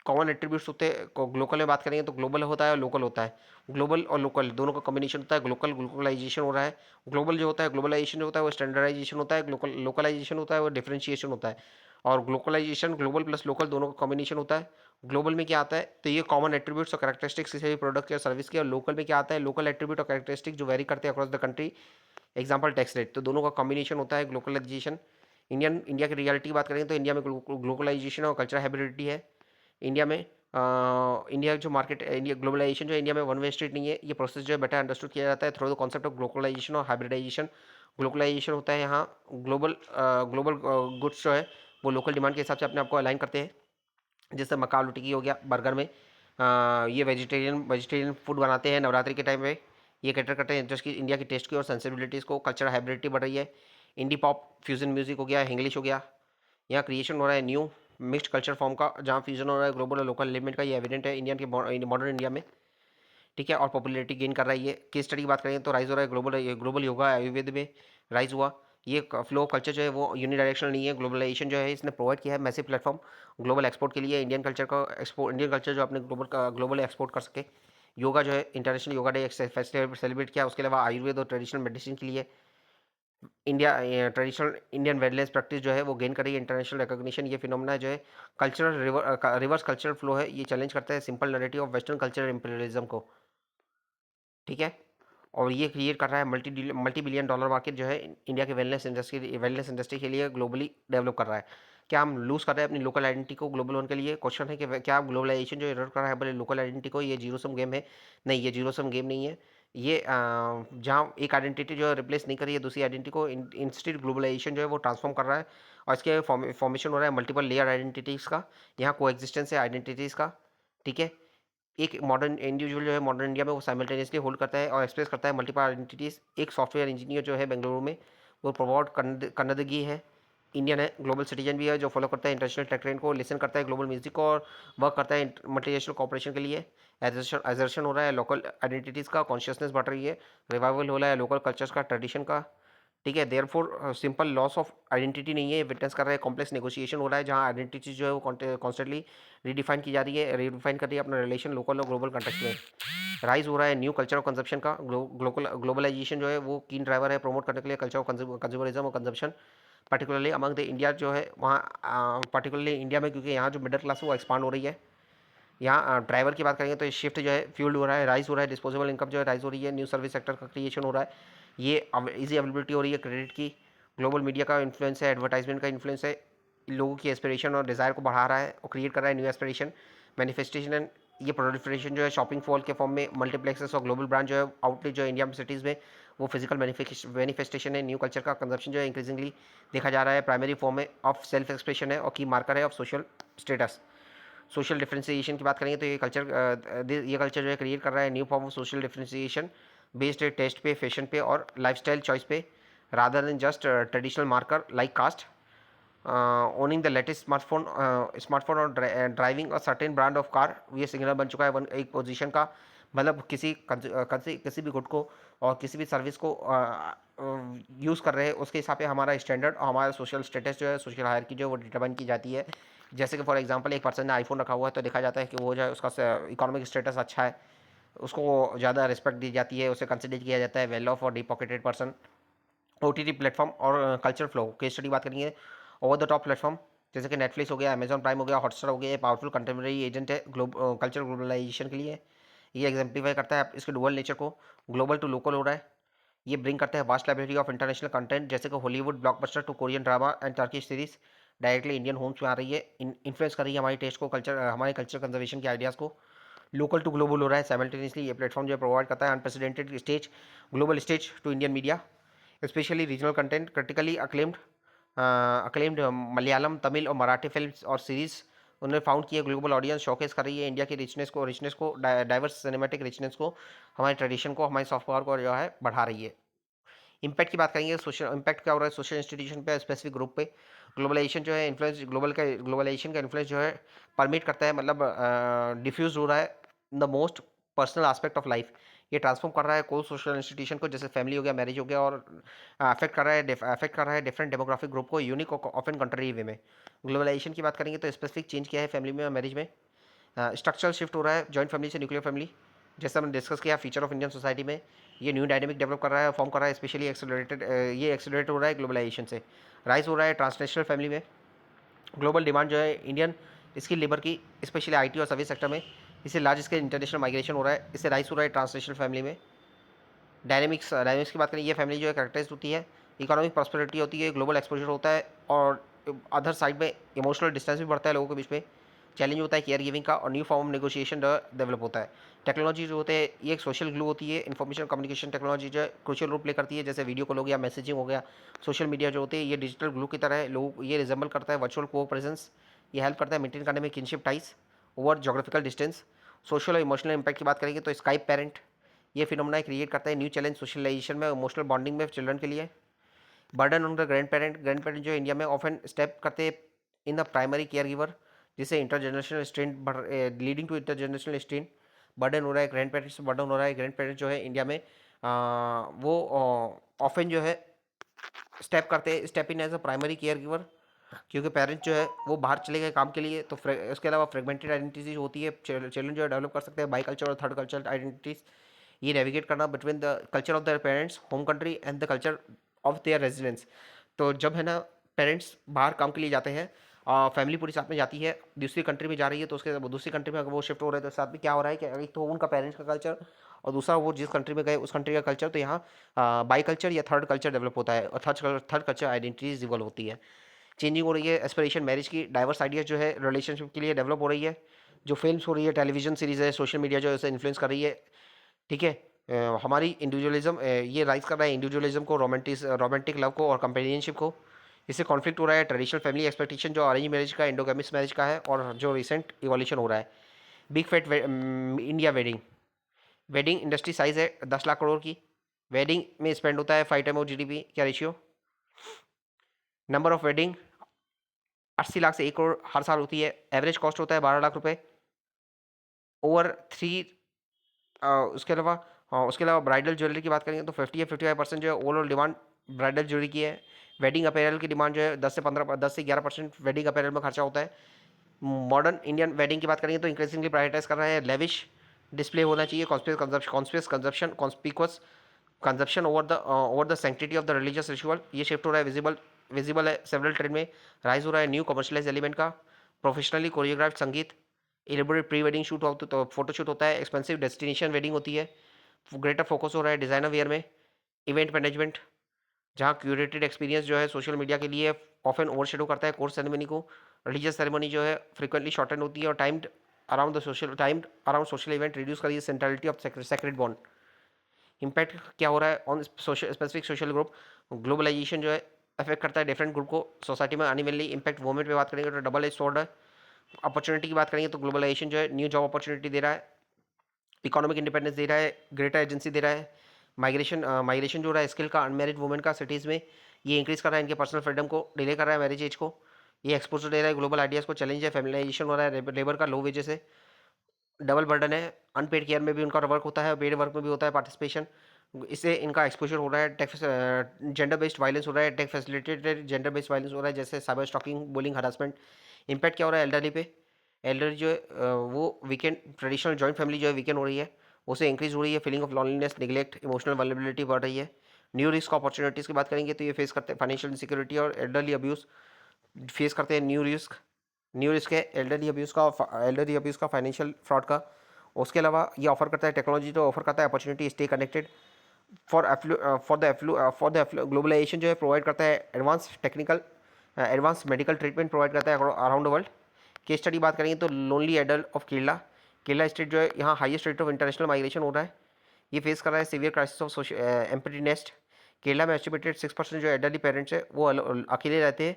कॉमन एट्रीब्यूट्स होते हैं ग्लोकल में बात करेंगे तो ग्लोबल होता है और लोकल होता है। ग्लोबल और लोकल दोनों का कॉम्बिनेशन होता है, ग्लोबलाइजेशन हो रहा है। ग्लोबल जो होता है ग्लोबलाइजेशन जो होता है वो स्टैंडर्डाइजेशन होता है, लोकलाइजेशन होता है वो डिफरेंशिएशन होता है। और ग्लोकलाइजेशन ग्लोबल प्लस लोकल दोनों का कॉम्बिनेशन होता है। ग्लोबल में क्या आता है तो ये कॉमन एट्रीब्यूट्स और कैरेक्टरिस्टिक्स किसी भी प्रोडक्ट या सर्विस के, और लोकल में क्या आता है लोकल एट्रीब्यूट और कैरेक्टरिस्टिक जो वेरी करते हैं across the country, example tax rate. तो दोनों का कॉम्बिनेशन होता है ग्लोकलाइजेशन। इंडिया की रियलिटी की बात करें तो इंडिया में ग्लोकलाइजेशन और कल्चरल हाइब्रिडिटी है। इंडिया में इंडिया जो मार्केट इंडिया ग्लोबलाइजेशन जो इंडिया में वन वे स्ट्रीट नहीं है, ये प्रोसेस जो है बेटर अंडरस्टूड किया जाता है through the concept of globalization और हाइब्रिडाइजेशन। ग्लोबलाइजेशन होता है यहाँ ग्लोबल गुड्स जो है वो लोकल डिमांड के हिसाब से अपने आप को अलाइन करते हैं। जैसे मक्का आलू टिक्की हो गया बर्गर में, ये वेजिटेरियन फूड बनाते हैं नवरात्रि के टाइम में। ये कैटर करते हैं जस्ट कि इंडिया की टेस्ट की और सेंसिबिलिटीज़ को, कल्चर हाइब्रिडिटी बढ़ रही है। इंडी पॉप फ्यूजन म्यूजिक हो गया, इंग्लिश हो गया, यहाँ क्रिएशन हो रहा है न्यू मिक्स्ड कल्चर फॉर्म का जहाँ फ्यूजन हो रहा है ग्लोबल और लोकल एलिमेंट का, ये एविडेंट है इंडियन के मॉडर्न इंडिया में। ठीक है, और पॉपुलैरिटी गेन कर रहा है ये। केस स्टडी की बात करें तो राइज हो रहा है ग्लोबल योगा आयुर्वेद में राइज हुआ। ये फ्लो कल्चर जो है वो यूनिडायरेक्शनल नहीं है। ग्लोबलाइजेशन जो है इसने प्रोवाइड किया है मैसिव प्लेटफॉर्म ग्लोबल एक्सपोर्ट के लिए, इंडियन कल्चर जो अपने ग्लोबल एक्सपोर्ट कर सके। योगा जो है इंटरनेशनल योगा डे सेलिब्रेट किया। उसके अलावा आयुर्वेद और ट्रेडिशनल मेडिसिन के लिए India traditional Indian wellness practice जो है वो गेन कर रही है इंटरनेशनल रिकॉग्निशन। ये फिनोमेना जो है कल्चरल रिवर्स कल्चरल फ्लो है, ये चैलेंज करता है simple narrative of western cultural imperialism को। ठीक है, और ये क्रिएट कर रहा है मल्टी बिलियन डॉलर मार्केट जो है इंडिया के वेलनेस इंडस्ट्री के लिए ग्लोबली डेवलप कर रहा है। क्या हम लूज़ कर रहे हैं अपनी लोकल आइडेंटिटी को ग्लोबल वन के लिए? क्वेश्चन है कि क्या ग्लोबलाइजेशन जो एरर कर रहा है अपने लोकल आइडेंटिटी को, ये जीरो सम गेम है? नहीं, ये जीरो सम गेम नहीं है। ये जहाँ एक आइडेंटिटी जो है रिप्लेस नहीं कर रही है दूसरी आइडेंटिटी को, इंस्टेड ग्लोबलाइजेशन जो है वो ट्रांसफॉर्म कर रहा है और इसके फॉर्मेशन हो रहा है मल्टीपल लेयर आइडेंटिटीज़ का। यहाँ को एग्जिस्टेंस है आइडेंटिटीज़ का। ठीक है, एक मॉडर्न इंडिविजुअल जो है मॉडर्न इंडिया में वो साइमल्टेनियसली होल्ड करता है और एक्सप्रेस करता है मल्टीपल आइडेंटिटीज़। एक सॉफ्टवेयर इंजीनियर जो है बेंगलुरु में वो प्रमोट कन्नदगी है, इंडियन है, ग्लोबल सिटीजन भी है जो फॉलो करता है इंटरनेशनल टेक ट्रेंड को, लिसन करता है ग्लोबल म्यूजिक को और वर्क करता है मल्टीनेशनल कॉपरेशन के लिए। एजर्शन हो रहा है लोकल आइडेंटिटीज़ का, कॉन्शियसनेस बढ़ रही है, रिवाइवल हो रहा है लोकल कल्चर्स का, ट्रेडिशन का। ठीक है, therefore simple loss of identity नहीं है, विटनेस कर रहा है कॉम्प्लेक्स नेगोशिएशन हो रहा है जहाँ आइडेंटिटी जो है वो कॉन्स्टेंटली रीडिफाइन की जा रही है, रीडिफाइन कर रही है अपना रिलेशन लोकल और ग्लोबल कंटेक्स्ट में। राइज हो रहा है न्यू कल्चर ऑफ कंजप्शन का, ग्लोबलाइजेशन जो है वो कीन ड्राइवर है प्रमोट करने के लिए कल्चर ऑफ कंज्यूमरिज्म और consumption, particularly among the India जो है वहाँ पर्टिकुलरली इंडिया में, क्योंकि यहाँ जो मिडिल क्लास है वो एक्सपांड हो रही है। यहाँ ड्राइवर की बात करेंगे तो ये शिफ्ट जो है फ्यूल्ड हो रहा है, राइज हो रहा है डिस्पोजेबल इनकम जो है राइज हो रही है, न्यू सर्विस सेक्टर का क्रिएशन हो रहा है, ये इजी अवेलेबिलिटी हो रही है क्रेडिट की, ग्लोबल मीडिया का इन्फ्लुएंस है, एडवर्टाइजमेंट का इन्फ्लुएंस है, लोगों की एस्पिरेशन और डिज़ायर को बढ़ा रहा है और क्रिएट कर रहा है न्यू एस्पिरेशन मैनिफेस्टेशन एंड ये प्रोलिफरेशन जो है शॉपिंग फॉल के फॉर्म में मल्टीप्लेक्सेस और ग्लोबल ब्रांड जो है आउटलेट जो है इंडिया में सिटीज़ में वो फिजिकल मैनिफेस्टेशन है। न्यू कल्चर का कंजप्शन जो है इंक्रीजिंगली देखा जा रहा है, प्राइमरी फॉर्म में ऑफ सेल्फ एक्सप्रेशन है और की मार्कर है of social status. Social differentiation की बात करेंगे तो ये कल्चर जो है क्रिएट कर रहा है new form of social differentiation based test पे, फैशन पे और लाइफस्टाइल चॉइस पे, rather than just traditional marker like caste. Owning the latest smartphone और driving a certain brand of car, ये सिग्नल बन चुका है एक पोजीशन का। मतलब किसी भी गुड को और किसी भी सर्विस को यूज़ कर रहे हैं उसके हिसाब से हमारा स्टैंडर्ड और हमारा सोशल स्टेटस जो है, सोशल हायरार्की जो है वो डिटरमाइन की जाती है। जैसे कि फॉर एग्जांपल एक पर्सन ने आईफोन रखा हुआ है तो देखा जाता है कि वो जो है उसका इकोनॉमिक स्टेटस अच्छा है, उसको ज़्यादा रिस्पेक्ट दी जाती है, उसे कंसिडर किया जाता है वेल ऑफ और deep pocketed person. OTT platform और कल्चर फ्लो केस स्टडी बात करेंगे, ओवर द टॉप प्लेटफॉर्म जैसे कि नेटफ्लिक्स हो गया, अमेजॉन प्राइम हो गया, हॉटस्टार हो गया, ये पावरफुल कंटेम्प्रेरी एजेंट है कल्चर ग्लोबलाइजेशन के लिए। ये एग्जाम्प्लीफाई करता है इसके डुअल नेचर को, ग्लोबल टू लोकल हो रहा है। ये ब्रिंग करते हैं vast library of international content जैसे कि Hollywood blockbuster to Korean drama and Turkish series directly Indian homes में आ रही है, इन्फ्लुएंस कर रही है हमारी टेस्ट को, हमारे कल्चर कंजर्वेशन के आइडियाज़ को। लोकल टू ग्लोबल हो रहा है साइमल्टेनियसली, ये प्लेटफॉर्म जो है प्रोवाइड करता है unprecedented stage, global stage to Indian media, specially regional content, critically acclaimed Malayalam, Tamil और मराठी फिल्म्स और सीरीज उन्होंने फाउंड किए, ग्लोबल ऑडियंस शोकेस कर रही है इंडिया की रिचनेस को डाइवर्स सिनेमेटिक रिचनेस को, हमारे ट्रेडिशन को, हमारे सॉफ्ट पावर को जो है बढ़ा रही है। इम्पैक्ट की बात करेंगे, सोशल इम्पैक्ट क्या हो रहा है सोशल इंस्टीट्यूशन पे, स्पेसिफिक ग्रुप पे। ग्लोबलाइजेशन जो है इन्फ्लुएंस ग्लोबलाइजेशन का इन्फ्लुएंस जो है परमिट करता है, मतलब डिफ्यूज हो रहा है the most personal aspect of life. ये ट्रांसफॉर्म कर रहा है कोई सोशल इंस्टीट्यूशन को, जैसे फैमिली हो गया, मैरिज हो गया, और अफेक्ट कर रहा है डिफरेंट डेमोग्राफिक ग्रुप को यूनिक और ऑफन कंट्री वे में। ग्लोबलाइजेशन की बात करेंगे तो स्पेसिफिक चेंज किया है फैमिली में और मैरिज में। स्ट्रक्चरल शिफ्ट हो रहा है जॉइंट फैमिली से न्यूक्लियर फैमिली, जैसे हमने डिस्कस किया फीचर ऑफ इंडियन सोसाइटी में। ये न्यू डायनेमिक डेवलप कर रहा है, फॉर्म कर रहा है, स्पेशली एक्सेलरेट हो रहा है ग्लोबलाइजेशन से। राइज हो रहा है ट्रांसनेशनल फैमिली में, ग्लोबल डिमांड जो है इंडियन स्किल लेबर की, स्पेशली आईटी और सर्विस सेक्टर में, इससे लार्ज स्केल इंटरनेशनल माइग्रेशन हो रहा है, इससे राइज हो रहा है ट्रांसनेशनल फैमिली में। डायनेमिक्स की बात करें, ये फैमिली जो है करेक्टराइज होती है, इकोनॉमिक प्रॉस्पेरिटी होती है, ग्लोबल एक्सपोजर होता है, और अदर साइड में इमोशनल डिस्टेंस भी बढ़ता है लोगों के बीच में, चैलेंज होता है केयर गिविंग का, और new form of negotiation develop होता है। टेक्नोलॉजी जो होते हैं ये एक सोशल ग्लू होती है, इन्फॉर्मेशन कम्युनिकेशन टेक्नोलॉजी जो है क्रूशियल रोल प्ले करती है, जैसे वीडियो कॉल हो गया, मैसेजिंग हो गया, सोशल मीडिया जो होते हैं ये डिजिटल ग्लू की तरह है, लोग ये रिजेंबल करता है वर्चुअल को प्रेजेंस, ये हेल्प करता है मेंटेन करने में kinship ties over geographical distance. Social और इमोशनल इंपैक्ट की बात करेंगे तो स्काइप पेरेंट, ये फिनोमेना क्रिएट करता है न्यू चैलेंज सोशलाइजेशन में, इमोशनल बॉन्डिंग में चिल्ड्रन के लिए। Burden on the grand parent जो इंडिया में ऑफन स्टेप करते हैं in the primary care giver, जिससे intergenerational strain leading to intergenerational strain. Burden हो रहा है ग्रैंड पेरेंट्स, बर्डन हो रहा है ग्रैंड पेरेंट्स जो है इंडिया में, वो ऑफन जो है step in as a primary care giver, क्योंकि पेरेंट्स जो है वो बाहर चले गए काम के लिए, तो उसके अलावा फ्रेगमेंटेड आइडेंटिटीज होती है, चिल्ड्रन जो है डेवलप कर सकते हैं बाई कल्चर और थर्ड कल्चर आइडेंटिटीज, ये नेविगेट करना between the culture of their parents home country and the culture of their residence. तो जब है ना पेरेंट्स बाहर काम के लिए जाते हैं, फैमिली पूरी साथ में जाती है, दूसरी कंट्री में जा रही है, तो उसके दूसरी कंट्री में अगर वो शिफ्ट हो रहे हैं तो साथ में क्या हो रहा है कि एक तो उनका पेरेंट्स का कल्चर और दूसरा वो जिस कंट्री में गए उस कंट्री का कल्चर, तो यहाँ बाई कल्चर या थर्ड कल्चर डेवलप होता है और थर्ड कल्चर आइडेंटिटीज इवॉल्व होती है। चेंजिंग हो रही है एस्पिरेशन मैरिज की, डाइवर्स आइडियाज जो है रिलेशनशिप के लिए डेवलप हो रही है, जो फिल्म्स हो रही है, टेलीविजन सीरीज़ है, सोशल मीडिया जो है उसे इन्फ्लुएंस कर रही है। ठीक है, हमारी इंडिविजुअलिज्म ये राइज कर रहा है इंडिविजुअलिज्म को, रोमांटिक लव को और कंपेनियनशिप को। इससे कॉन्फ्लिक्ट हो रहा है ट्रेडिशनल फैमिली एक्सपेक्टेशन जो अरेंज मैरिज का, इंडोगेमिस मैरिज का है, और जो रिसेंट इवोल्यूशन हो रहा है big fat India wedding. Wedding industry size है 10 लाख करोड़ की, वेडिंग में स्पेंड होता है 5 टाइम ऑफ GDP क्या ratio. Number of wedding 80 lakh से 1 करोड़ हर साल होती है, एवरेज कॉस्ट होता है 12 लाख रुपए ओवर 3। उसके अलावा ब्राइडल ज्वेलरी की बात करेंगे तो 50 या 55% जो है ओवरऑल डिमांड ब्राइडल ज्वेलरी की है। वेडिंग अपैरल की डिमांड जो है 10 से 11% वेडिंग अपैरल में खर्चा होता है। मॉडर्न इंडियन वेडिंग की बात करेंगे तो इंक्रेसिंगली प्रायोरिटाइज कर रहे हैं लेविश डिस्प्ले होना चाहिए, conspicuous consumption over the sanctity of the religious ritual. ये शिफ्ट हो रहा है, विजिबल है सेवरल ट्रेंड में। राइज हो रहा है न्यू कमर्शियलाइज एलिमेंट का, प्रोफेशनली कोरियोग्राफ्ड संगीत, एलिबरेट प्री वेडिंग शूट हो तो फोटोशूट होता है, एक्सपेंसिव डेस्टिनेशन वेडिंग होती है। ग्रेटर फोकस हो रहा है डिज़ाइनर वेयर में, इवेंट मैनेजमेंट, जहाँ क्यूरेटेड एक्सपीरियंस जो है सोशल मीडिया के लिए ऑफन ओवरशेडो करता है कोर्स सेरेमनी को। रिलीजियस सेरेमनी जो है फ्रिक्वेंटली शॉर्टन होती है और timed around the social time around social event reduce करिए centrality of sacred bond. Impact क्या हो रहा है on social specific social group, globalization जो है अफेक्ट करता है डिफरेंट ग्रुप को सोसाइटी में आने वाली इम्पैक्ट वोमेन पे बात करेंगे तो डबल एज स्वॉर्ड है। अपॉर्चुनिटी की बात करेंगे तो ग्लोबलाइजेशन जो है न्यू जॉब अपॉर्चुनिटी दे रहा है, इकोनॉमिक इंडिपेंडेंस दे रहा है, ग्रेटर एजेंसी दे रहा है, माइग्रेशन जो हो रहा है स्किल का अनमेरिड वुमेन का सिटीज़ में ये इंक्रीज कर रहा है, इनके पर्सनल फ्रीडम को डिले कर रहा है, मैरिज एज को ये एक्सपोजर दे रहा है, ग्लोबल आइडियाज़ को चैलेंज है, फेमिनाइजेशन हो रहा है लेबर का लो वेजेस है, डबल बर्डन है, अनपेड केयर में भी उनका वर्क होता है, पेड वर्क में भी होता है पार्टिसिपेशन, इससे इनका एक्सपोजर हो रहा है, टेक जेंडर बेस्ड वायलेंस हो रहा है, tech facilitated gender based violence हो रहा है जैसे cyber stalking, bullying, harassment. Impact क्या हो रहा है एल्डरली पे, एल्डरली जो है वो वीकेंड ट्रेडिशनल जॉइंट फैमिली जो है वीकेंड हो रही है, उसे इंक्रीज हो रही है, feeling of loneliness, neglect, emotional vulnerability बढ़ रही है। न्यू रिस्क अपॉर्चुनिटीज़ की बात करेंगे तो ये फेस करते हैं फाइनेंशियल इनसिक्योरिटी और एल्डरली अब्यूज़ फेस करते हैं। न्यू रिस्क है एल्डरली अब्यूज़ का, फाइनेंशियल फ्रॉड का। उसके अलावा ये ऑफर करता है टेक्नोलॉजी तो ऑफर करता है opportunity stay connected for the globalization जो है प्रोवाइड करता है एडवांस मेडिकल ट्रीटमेंट प्रोवाइड करता है around the world. Case study बात करेंगे तो lonely adult of Kerala state जो है यहाँ highest rate of international migration हो रहा है, ये फेस कर रहा है severe crisis of empty nest. Kerala में एस्टिमेटेड 6% जो एडल्ट पेरेंट्स है वो अकेले रहते हैं,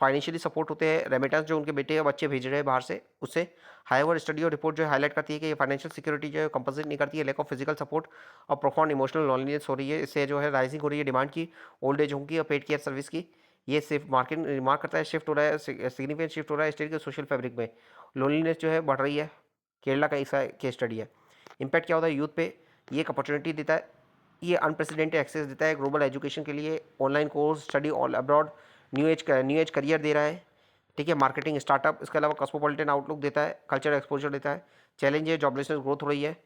फाइनेंशियली सपोर्ट होते हैं, रेमिटेंस जो उनके बेटे या बच्चे भेज रहे हैं बाहर से उससे। हाईवर स्टडी और रिपोर्ट जो है हाईलाइट करती है कि ये फाइनेंशियल सिक्योरिटी जो है कंपनसेट नहीं करती है, लैक ऑफ फिजिकल सपोर्ट और प्रोफाउंड इमोशनल लॉनलीनेस हो रही है, इससे जो है राइजिंग हो रही है डिमांड की ओल्ड एज होम की और पेड केयर सर्विस की। ये सिर्फ मार्केट रिमार्क करता है शिफ्ट हो रहा है, सिग्निफिकेंट शिफ्ट हो रहा है स्टेट के सोशल फैब्रिक में, लोनलीनेस जो है बढ़ रही है। केरला का ऐसा केस स्टडी है। इम्पैक्ट क्या होता है यूथ पे, ये एक अपॉर्चुनिटी देता है, ये अनप्रेसिडेंटेड एक्सेस देता है ग्लोबल एजुकेशन के लिए, online course, study all abroad, new age career दे रहा है, ठीक है, मार्केटिंग स्टार्टअप। इसके अलावा कॉस्मोपॉलिटन आउटलुक देता है, कल्चर एक्सपोजर देता है। चैलेंज है जॉबलेसनेस ग्रोथ हो रही है,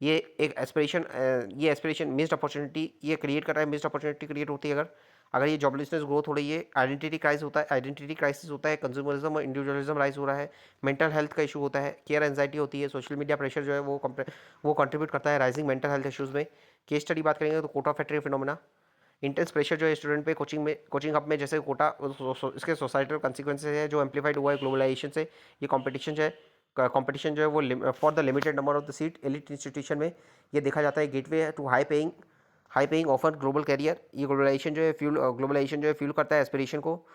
ये एक एस्पिरेशन मिस्ड अपॉर्चुनिटी ये क्रिएट कर रहा है, मिस्ड अपॉर्चुनिटी क्रिएट होती है अगर ये जॉबलेसनेस ग्रोथ हो रही है। आइडेंटिटी क्राइसिस होता है, कंज्यूमरिज्म और इंडिविजुअलिज्म राइज हो रहा है, मेंटल हेल्थ का इशू होता है, केयर एंजाइटी होती है, सोशल मीडिया प्रेशर जो है वो कंट्रीब्यूट करता है राइजिंग मेंटल हेल्थ इशूज़ में। केस स्टडी बात करेंगे तो Kota factory phenomena, intense pressure जो है स्टूडेंट पे कोचिंग हब में जैसे कोटा इसके सोसाइटल कंसिक्वेंसेज है जो एम्पलीफाइड हुआ है ग्लोबलाइजेशन से। ये कंपटीशन जो है वो for the limited number of the seat elite institution में ये देखा जाता है gateway to high paying offer global career. ये ग्लोबलाइजेशन जो है फ्यूल करता है एस्पिरेशन को,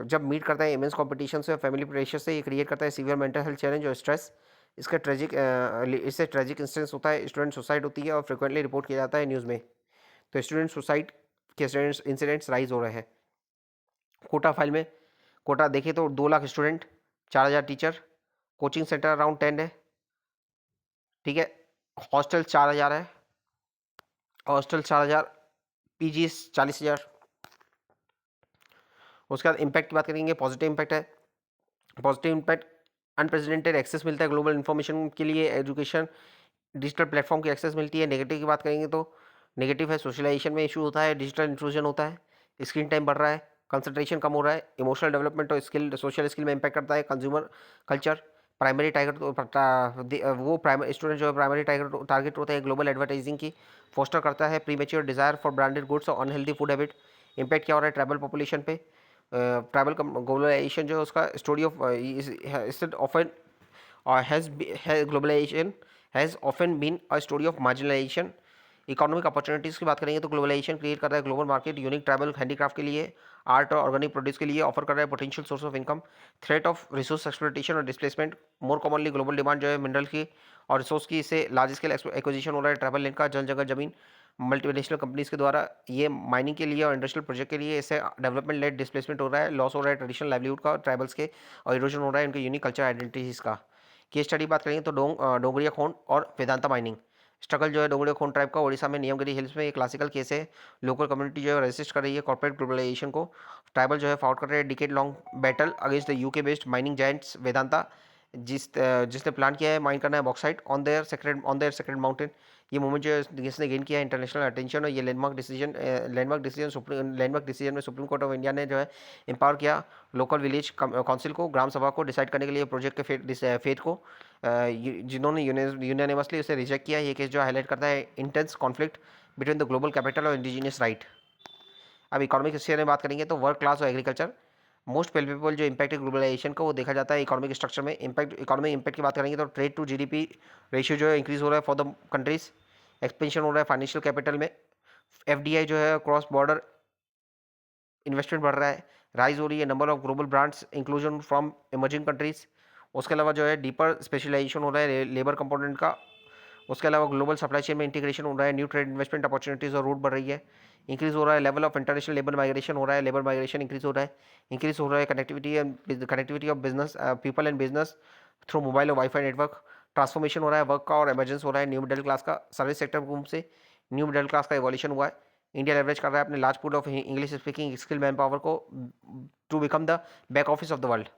जब मीट करता है इमेंस कॉम्पिटिशन से और फैमिली प्रेशर से, ये क्रिएट करता है सीवियर मेंटल हेल्थ चैलेंज और स्ट्रेस। इससे ट्रेजिक इंस्टेंस होता है, स्टूडेंट सुसाइड होती है और फ्रिक्वेंटली रिपोर्ट किया जाता है न्यूज़ में। तो स्टूडेंट सुसाइड के इंसिडेंट्स राइज हो रहे हैं। कोटा देखें तो 2 lakh student, 4,000 teacher, coaching centre around 10 है, ठीक है, हॉस्टल 4,000 है, हॉस्टल 4,000, पीजी 40,000। उसके बाद इम्पैक्ट की बात करेंगे, पॉजिटिव इम्पैक्ट है। पॉजिटिव इम्पैक्ट अनप्रेसिडेंटेड एक्सेस मिलता है ग्लोबल इन्फॉर्मेशन के लिए, एजुकेशन डिजिटल प्लेटफॉर्म की एक्सेस मिलती है। नेगेटिव की बात करेंगे तो नेगेटिव है सोशलाइजेशन में इशू होता है, डिजिटल इंक्लूजन होता है, स्क्रीन टाइम बढ़ रहा है, कंसंट्रेशन कम हो रहा है, इमोशनल डेवलपमेंट और सोशल स्किल में इम्पैक्ट करता है। कंज्यूमर कल्चर प्राइमरी स्टूडेंट जो है प्राइमरी टारगेट होता है ग्लोबल एडवर्टाइजिंग की, फोस्टर करता है premature desire for branded goods और अनहेल्दी फूड हैबिट। इम्पैक्ट क्या हो रहा है ट्रैवल पॉपुलेशन पे, ट्रैवल ग्लोबलाइजेशन जो है उसका story of globalization has often been a story of marginalization. Economic opportunities की बात करेंगे तो ग्लोबलाइजेशन क्रिएट कर रहा है global market, unique tribal handicraft के लिए, आर्ट और ऑर्गेनिक प्रोड्यूस के लिए ऑफर कर रहा है potential source of income. Threat of resource exploitation और displacement, more commonly global demand जो है मिनरल की और रिसोर्स की, इससे लार्ज स्केल एक्विजिशन हो रहा है ट्रैवल लिंक का, जल जगह जमीन मल्टीनेशनल कंपनीज के द्वारा ये माइनिंग के लिए और इंडस्ट्रियल प्रोजेक्ट के लिए, इससे डेवलपमेंट लेड डिस्प्लेसमेंट हो रहा है, लॉस हो रहा है ट्रेडिशनल लाइवलीहुड का ट्राइबल्स के, और इरोजन हो रहा है उनके यूनिक कल्चर आइडेंटिटीज़ का। केस स्टडी बात करेंगे तो डोंगरिया खोंड और वेदांता माइनिंग स्ट्रगल जो है डोंगरिया खोंड ट्राइब का ओडिशा में नियमगिरी हिल्स में, ये क्लासिकल केस है। लोकल कम्युनिटी जो है रेजिस्ट कर रही है कॉर्पोरेट ग्लोबलाइजेशन को, ट्राइबल जो है फाउट कर रहे हैं decade long battle against the UK based mining giants Vedanta, जिसने प्लान किया है माइन करना है bauxite on their sacred mountain. ये मूवमेंट जो है जिसने गेन किया है इंटरनेशनल अटेंशन, और ये लैंडमार्क डिसीजन में सुप्रीम कोर्ट ऑफ इंडिया ने जो है एम्पावर किया लोकल विलेज काउंसिल को, ग्राम सभा को डिसाइड करने के लिए प्रोजेक्ट के फेट को, जिन्होंने यूनियनिमसली उसे रिजेक्ट किया। ये केस जो हाईलाइट करता है intense conflict between the global capital और इंडिजीनियस राइट। अब इकोनॉमिक हिस्ट्री में बात करेंगे तो वर्क क्लास और एग्रीकल्चर, मोस्ट पेलेबल जो इम्पैक्ट है ग्लोबलाइजेशन का वो देखा जाता है इकोनॉमिक स्ट्रक्चर में। इकोनॉमिक इम्पैक्ट की बात करेंगे तो ट्रेड टू जीडीपी रेशियो जो है इंक्रीज हो रहा है फॉर द कंट्रीज, एक्सपेंशन हो रहा है फाइनेंशियल कैपिटल में, एफडीआई जो है क्रॉस बॉर्डर इन्वेस्टमेंट बढ़ रहा है, राइज हो रही है number of global brands inclusion from emerging countries. उसके अलावा जो है डीपर स्पेशलाइजेशन हो रहा है लेबर कंपोनेंट का। उसके अलावा ग्लोबल सप्लाई चेन में इंटीग्रेशन हो रहा है, न्यू ट्रेड इन्वेस्टमेंट अपॉर्चुनिटीज और रूट बढ़ रही है, इंक्रीज हो रहा है level of international labour migration हो रहा है, लेबर माइग्रेशन इंक्रीज हो रहा है connectivity of business people and business through mobile और वाईफाई नेटवर्क, ट्रांसफॉर्मेशन हो रहा है वर्क का और एमरजेंस हो रहा है न्यू मिडिल क्लास का, सर्विस सेक्टर बूम से न्यू मिडिल क्लास का इवोल्यूशन हुआ है। इंडिया लेवरेज कर रहा है अपने large pool of English speaking skill man power को to become the back office of the world.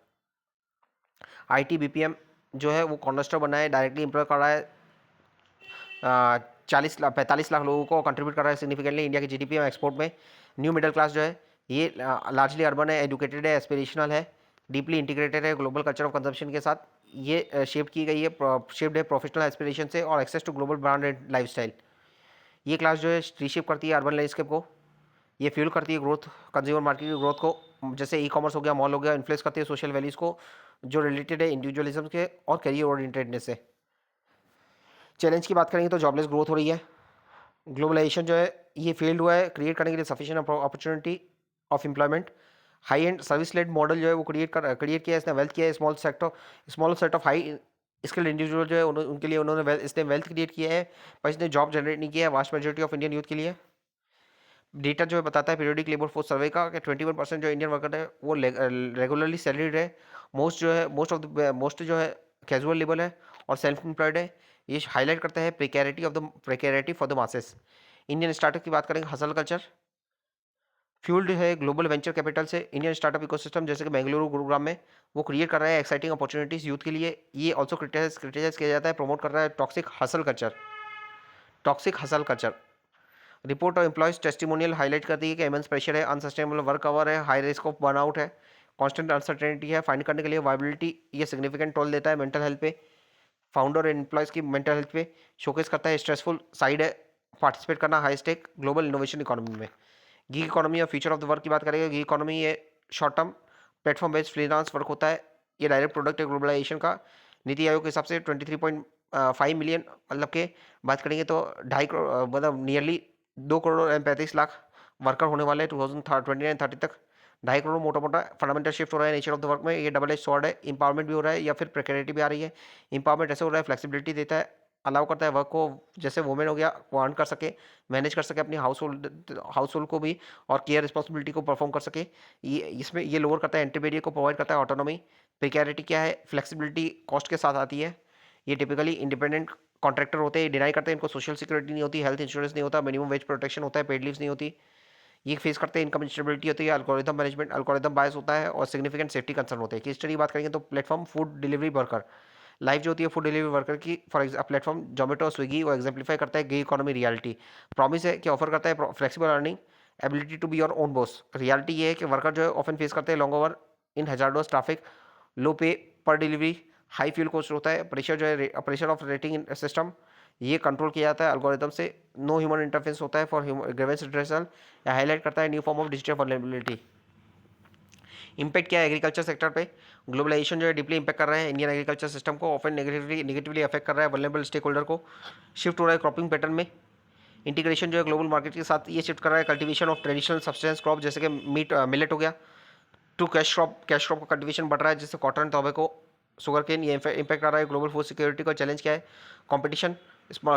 IT BPM जो है वो कॉर्नरस्टोन बना है, डायरेक्टली एम्प्लॉय कर रहा है 45 लाख लोगों को कंट्रीब्यूट कर रहा है सिग्निफिकेंटली इंडिया की जीडीपी और एक्सपोर्ट में। न्यू मिडिल क्लास जो है ये लार्जली अर्बन है, एजुकेटेड है, एस्पिरेशनल है, डीपली इंटीग्रेटेड है ग्लोबल कल्चर ऑफ कंजम्पशन के साथ। ये शेप की गई है शेप्ड है प्रोफेशनल एस्पिरेशन से और access to global brand and lifestyle. ये क्लास जो है रीशेप करती है अर्बन लैंडस्केप को, ये फ्यूल करती है ग्रोथ कंज्यूमर मार्केट की ग्रोथ को, जैसे ई कॉमर्स हो गया, मॉल हो गया, इन्फ्लुएंस करती है सोशल वैल्यूज़ को जो रिलेटेड है इंडिविजुअलिज्म के और करियर ओरिएंटेडनेस से। चैलेंज की बात करेंगे तो जॉबलेस ग्रोथ हो रही है, ग्लोबलाइजेशन जो है ये फेल्ड हुआ है क्रिएट करने के लिए sufficient opportunity of employment. High end service led model जो है वो क्रिएट किया है इसने, वेल्थ किया है small set of high skilled individual जो है उनके लिए इसने वेल्थ क्रिएट किया है, पर इसने जॉब जनरेट नहीं किया है vast majority of Indian youth के लिए। डेटा जो है बताता है पीरियोडिक लेबर फोर्स सर्वे का कि 21% जो इंडियन वर्कर है वो रेगुलरली सैलरीड है, मोस्ट जो है कैजुअल लेबर है और सेल्फ एम्प्लॉयड है। ये हाईलाइट करता है precarity for the masses. Indian startup की बात करेंगे, हसल कल्चर फ्यूल्ड है ग्लोबल वेंचर कैपिटल से। इंडियन स्टार्टअप इकोसिस्टम जैसे कि बेंगलुरु गुरुग्राम में वो क्रिएट कर रहा है एक्साइटिंग अपॉर्चुनिटीज यूथ के लिए। ये ऑल्सो क्रिटिसाइज किया जाता है, प्रमोट कर रहा है टॉक्सिक हसल कल्चर। रिपोर्ट और एम्प्लॉयज टेस्टिमोनियल हाईलाइट करती है कि इमेंस प्रेशर है, अनसस्टेनेबल वर्क आवर है, हाई रिस्क ऑफ बर्नआउट है, कांस्टेंट अनसर्टेनिटी है, फाइंड करने के लिए वायबिलिटी ये सिग्निफिकेंट टोल देता है मेंटल हेल्थ पे, फाउंडर और एम्प्लॉयज़ की मेंटल हेल्थ पे शोकेस करता है, स्ट्रेसफुल साइड है पार्टिसिपेट करना high stake global innovation economy में। गिग इकोनॉमी और फ्यूचर ऑफ द वर्क की बात करेंगे, गिग इकोनॉमी ये short term platform based freelance work होता है, ये डायरेक्ट प्रोडक्ट है ग्लोबलाइजेशन का। नीति आयोग के हिसाब से 23.5 मिलियन मतलब के बात करेंगे तो 2.5 करोड़ मतलब नियरली 2 करोड़ 35 लाख वर्कर होने वाले 2029-30 तक। 2.5 करोड़ मोटा मोटा फंडामेंटल शिफ्ट हो रहा है नेचर ऑफ द वर्क में, ये डबल एज सॉर्ड है, इंपावरमेंट भी हो रहा है या फिर प्रेकरिटी भी आ रही है। इंपावरमेंट ऐसे हो रहा है फ्लेक्सिबिलिटी देता है, अलाउ करता है वर्क को, जैसे वुमेन हो गया वो अर्न कर सके, मैनेज कर सके अपनी हाउस होल्ड को भी और केयर रिस्पॉन्सिबिलिटी को परफॉर्म कर सके। ये इसमें ये लोअर करता है एंटी बैरियर को, प्रोवाइड करता है ऑटोनॉमी। प्रिकैरिटी क्या है, फ्लेक्सिबिलिटी कॉस्ट के साथ आती है। ये टिपिकली इंडिपेंडेंट कॉन्ट्रैक्टर होते हैं, डिनाई करते हैं, इनको सोशल सिक्योरिटी नहीं होती, हेल्थ इंश्योरेंस नहीं होता, मिनिमम वेज प्रोटेक्शन होता है, पेड लीव्स नहीं होती। ये फेस करते हैं इनकम इंस्टेबिलिटी होती है, अल्गोरिथम मैनेजमेंट अल्गोरिथम बायस होता है और सिग्निफिकेंट सेफ्टी कंसर्न होते हैं। केस स्टडी बात करेंगे तो platform food delivery worker life जो होती है फूड डिलीवरी वर्कर की, फॉर एग्जाम्पल प्लेटफॉर्म जोमेटो और स्विगी वो एग्जाम्पलीफाई करता है गी इकोनॉमी रियलिटी। प्रॉमिस है कि ऑफर करता है flexible earning, ability to be your own boss. Reality ये है कि वर्कर जो है ऑफन फेस करते हैं लॉन्ग ओवर इन हजार्डोस ट्रैफिक, लो पे पर डिलीवरी, हाई फ्यूल कॉस्ट होता है, प्रेशर जो है प्रेशर ऑफ रेटिंग सिस्टम ये कंट्रोल किया जाता है अल्गोरिथम से, नो ह्यूमन इंटरफेस होता है फॉर ग्रेवेंस रिड्रेसल, या हाईलाइट करता है new form of digital vulnerability. Impact क्या है एग्रीकल्चर सेक्टर पे, ग्लोबलाइजेशन जो है डीपली इंपैक्ट कर रहा है इंडियन एग्रीकल्चर सिस्टम को, ऑफन नेगेटिवली अफेक्ट कर रहा है वल्नरेबल स्टेक होल्डर को, शिफ्ट हो रहा है क्रॉपिंग पैटर्न में, इंटीग्रेशन जो है ग्लोबल मार्केट के साथ ये शिफ्ट कर रहा है cultivation of traditional substance crop जैसे कि मिलेट हो गया टू कैश क्रॉप का कल्टीवेशन बढ़ रहा है जैसे कॉटन टोबैको शुगर केन, ये इंपैक्ट आ रहा है ग्लोबल फूड सिक्योरिटी का। चैलेंज क्या है, कंपटीशन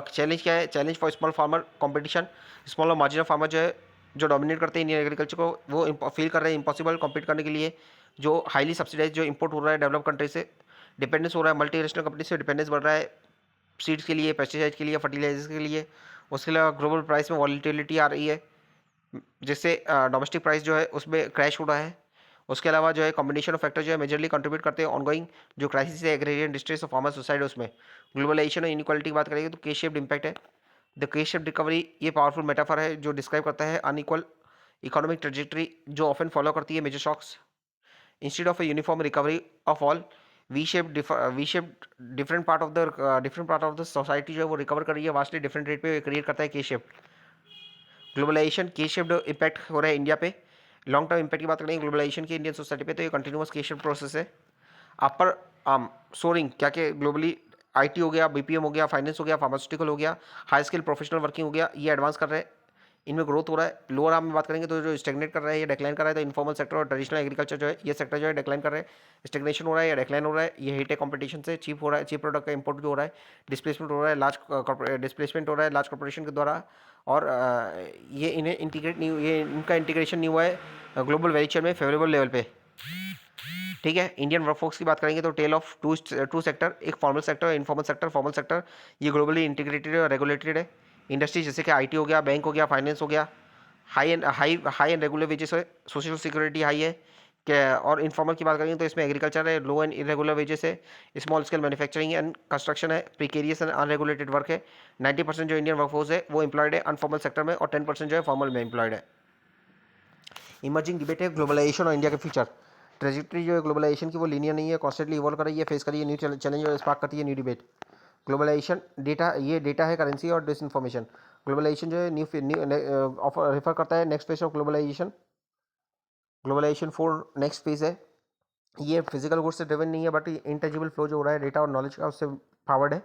चैलेंज क्या है, challenge for small farmer competition, small और मार्जिनल फार्मर जो है जो डोमिनेट करते हैं इंडियन एग्रीकल्चर को वो फील कर रहे हैं इम्पॉसिबल कम्पीट करने के लिए, जो हाईली सब्सिडाइज जो इंपोर्ट हो रहा है डेवलप कंट्री से, डिपेंडेंस हो रहा है मल्टी नेशनल कंपनी से, डिपेंडेंस बढ़ रहा है सीड्स के लिए, पेस्टिसाइड के लिए, फर्टिलाइजर्स के लिए। उसके अलावा ग्लोबल प्राइस में वॉलीटिलिटी आ रही है जिससे डोमेस्टिक प्राइस जो है उसमें क्रैश हो रहा है। उसके अलावा जो है कॉम्बिनेशन ऑफ फैक्टर जो है मेजरली कंट्रीब्यूट करते हैं ऑनगोइंग जो क्राइसिस है agrarian distress of farmer society उसमें। ग्लोबलाइजेशन और इनइक्वालिटी की बात करेंगे तो के शेप्ड इम्पैक्ट है, द के शेप्ड रिकवरी ये पावरफुल मेटाफर है जो डिस्क्राइब करता है अनइक्वल इकोनॉमिक ट्रेजेक्टरी जो ऑफन फॉलो करती है major shocks instead of a uniform recovery of all V shape different part of the society जो है वो रिकवर कर रही है वास्टली डिफरेंट रेट पे क्रिएट करता है के शेप। ग्लोबलाइजेशन के शेप्ड इम्पैक्ट हो रहा है इंडिया पे, लॉन्ग टर्म इम्पैक्ट की बात करेंगे ग्लोबलाइजेशन की इंडियन सोसाइटी पे, तो ये कंटिन्यूस क्रिएशन प्रोसेस है। अपर सोरिंग क्या क्या ग्लोबली, आईटी हो गया, बीपीएम हो गया, फाइनेंस हो गया, फार्मास्यूटिकल हो गया, हाई स्किल प्रोफेशनल वर्किंग हो गया, ये एडवांस कर रहे हैं, इनमें ग्रोथ हो रहा है। लोअर आर्म में बात करेंगे तो जो स्टेगनेट कर रहा है, ये डिक्लाइन कर रहा है, तो इनफॉर्मल सेक्टर और ट्रेडिशनल एग्रीकल्चर जो है, ये सेक्टर जो है डिक्लाइन कर रहे हैं, स्टेगनेशन हो रहा है या डिक्लाइन हो रहा है। ये हिटेक कंपटीशन से चीप हो रहा है, चीप प्रोडक्ट का इंपोर्ट भी हो रहा है, डिस्प्लेसमेंट हो रहा है, लार्ज डिस्प्लेसमेंट हो रहा है लार्ज कॉर्पोरेशन के द्वारा, और ये इन्हें इंटीग्रेट नहीं, ये इनका इंटीग्रेशन नहीं हुआ है ग्लोबल वैल्यू चेन में फेवरेबल लेवल पे। ठीक है, इंडियन वर्कफोर्स की बात करेंगे तो टेल ऑफ टू सेक्टर, एक फॉर्मल सेक्टर और इनफॉर्मल सेक्टर। फॉर्मल सेक्टर ये ग्लोबली इंटीग्रेटेड और रेगुलेटेड है। इंडस्ट्री जैसे कि आईटी हो गया, बैंक हो गया, फाइनेंस हो गया, हाई एंड रेगुलर वेजेस है, सोशल सिक्योरिटी हाई है। क्या और इनफॉर्मल की बात करेंगे तो इसमें एग्रीकल्चर है, लो एंड इरेगुलर वेजेस है, small scale manufacturing and construction है, प्रिकेरियस एंड अनरेगुलेटेड वर्क है। 90% जो इंडियन वर्कफोर्स है वो एम्प्लॉयड है अनफॉर्मल सेक्टर में, और 10% जो है फॉर्मल में एम्प्लॉयड है। इमर्जिंग डिबेट है ग्लोबलाइजेशन और इंडिया के फ्यूचर। ट्रेजेक्ट्री जो है ग्लोबलाइजेशन की वो लीनियर नहीं है, कॉन्स्टेंटली इवॉल्व कर रही है, फेस कर रही है न्यू चैलेंज और स्पार्क करती है न्यू डिबेट। ग्लोबलाइजेशन डेटा, ये डेटा है करेंसी और डिसइंफॉर्मेशन। ग्लोबलाइजेशन जो है रेफर करता है next phase of globalization. Globalization 4 next phase है। ये फिजिकल गुड्स से ड्रिवन नहीं है, बट इंटेजिबल फ्लो जो हो रहा है डेटा और नॉलेज का, उससे पावर्ड है।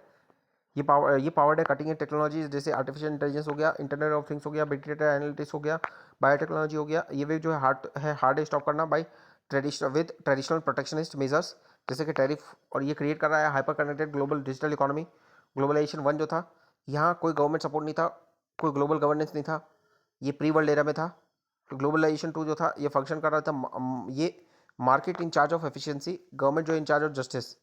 ये पावर्ड है कटिंग एज टेक्नोलॉजीज, जैसे आर्टिफिशियल इंटेलिजेंस हो गया, इंटरनेट ऑफ थिंग्स हो गया, बिग डेटा एनालिटिक्स हो गया, बायोटेक्नोलॉजी हो गया। ये वे जो है हार्ड स्टॉप करना बाई ट्रेडिशनल प्रोटेक्शनिस्ट मेजर्स, जैसे कि टैरिफ, और ये क्रिएट कर रहा है hyper connected global digital economy. Globalization 1 जो था, यहाँ कोई गवर्नमेंट सपोर्ट नहीं था, कोई ग्लोबल गवर्नेंस नहीं था, ये प्री वर्ल्ड एरा में था। ग्लोबलाइजेशन 2 जो था, ये फंक्शन कर रहा था, ये market in charge of efficiency, government जो इन चार्ज ऑफ जस्टिस।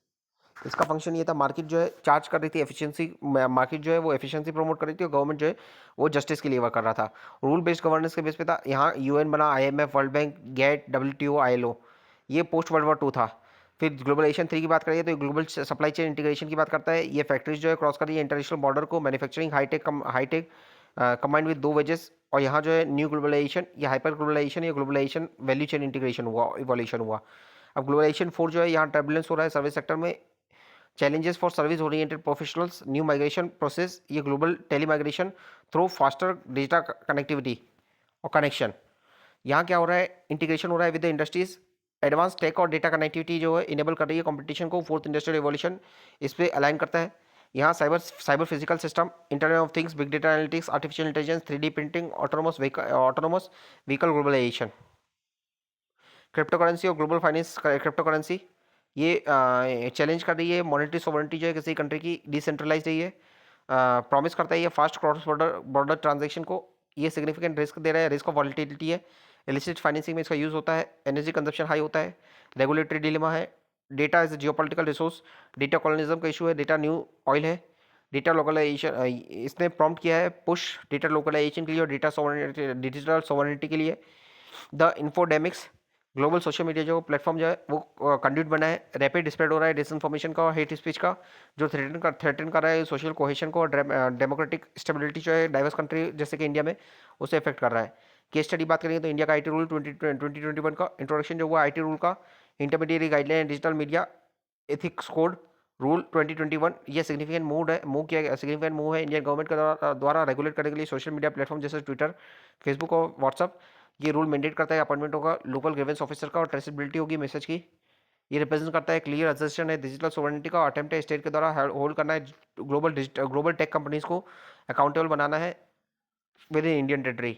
इसका फंक्शन ये था, मार्केट जो है चार्ज कर रही थी एफिशिएंसी, मार्केट जो है वो एफिशिएंसी प्रमोट कर रही थी, और गवर्नमेंट जो है वो जस्टिस के लिए वर्क कर रहा था। रूल बेस्ड गवर्नेंस के बेस पे था। यहाँ यूएन बना, IMF, world bank, GATT, WTO, ILO. ये पोस्ट वर्ल्ड वॉर 2 था। फिर ग्लोबलाइजेशन 3 की बात करेंगे तो ग्लोबल सप्लाई चेन इंटीग्रेशन की बात करता है। ये फैक्ट्रीज जो है क्रॉस कर रही है इंटरनेशनल बॉर्डर को, manufacturing high tech combined with 2 wages. और यहाँ जो है न्यू ग्लोबलाइजेशन, ये हाइपर ग्लोबलाइजेशन, ये ग्लोबलाइजेशन वैल्यू चेन इंटीग्रेशन हुआ, इवोल्यूशन हुआ। अब ग्लोबलाइजेशन 4 जो है, यहाँ टर्बुलेंस हो रहा है सर्विस सेक्टर में, challenges for service oriented professionals, new migration process, ये global tele migration through faster data connectivity और कनेक्शन। यहाँ क्या हो रहा है, इंटीग्रेशन हो रहा है with the industries, advance tech और डेटा कनेक्टिविटी जो है इनेबल कर रही है कंपटीशन को। फोर्थ इंडस्ट्रियल रिवॉल्यूशन इस पर अलाइन करता है। यहाँ cyber physical system, internet of things, big data analytics, artificial intelligence, 3D printing, autonomous vehicle globalization. Crypto currency और ग्लोबल फाइनेंस। क्रिप्टो करेंसी ये चैलेंज कर रही है मॉनेटरी सोवरेनिटी जो है किसी कंट्री की, डिसेंट्रलाइज रही है, प्रॉमिस करता है ये फास्ट क्रॉस बॉर्डर ट्रांजेक्शन को। ये सिग्निफिकेंट रिस्क दे रहा है, रिस्क ऑफ वॉलिटिलिटी है, इलिसिट फाइनेंसिंग में इसका यूज़ होता है, एनर्जी कंजप्शन हाई होता है, रेगुलेटरी डिलेमा है, data is geopolitical resource, data colonialism का इशू है, डेटा न्यू ऑयल है, डेटा लोकलाइजेशन, इसने प्रॉम्प्ट किया है पुश डेटा लोकलाइजेशन के लिए और डेटा सोवरेनिटी, डिजिटल सोवरेनिटी के लिए। द इन्फोडेमिक्स, ग्लोबल सोशल मीडिया जो प्लेटफॉर्म जो है वो कंड्यूट बना है, रैपिड स्प्रेड हो रहा है डिसइंफॉर्मेशन का और हेट स्पीच का, जो थ्रेटन कर रहा है सोशल कोहेशन को और डेमोक्रेटिक स्टेबिलिटी जो है डाइवर्स कंट्री जैसे कि इंडिया में, उसे इफेक्ट कर रहा है। केस स्टडी बात करेंगे तो इंडिया का आईटी रूल 2021 का इंट्रोडक्शन जो हुआ आईटी रूल का, intermediate guideline digital media ethics code rule 2021, ये सिग्निफिकेंट सिग्निफिकेंट मूव है इंडियन गवर्नमेंट के द्वारा रेगुलेट करने के लिए सोशल मीडिया प्लेटफॉर्म जैसे ट्विटर, फेसबुक और व्हाट्सअप। ये रूल मैंडेट करता है अपॉइंटमेंट होगा लोकल ग्रीवेंस ऑफिसर का और ट्रेसेबिलिटी होगी मैसेज की। ये रिप्रेजेंट करता है क्लियर असर्शन है डिजिटल सोवरेनिटी का, अटेम्प्ट है स्टेट के द्वारा होल्ड करना है ग्लोबल टेक कंपनीज को अकाउंटेबल बनाना है विद इन इंडियन टेरिटरी।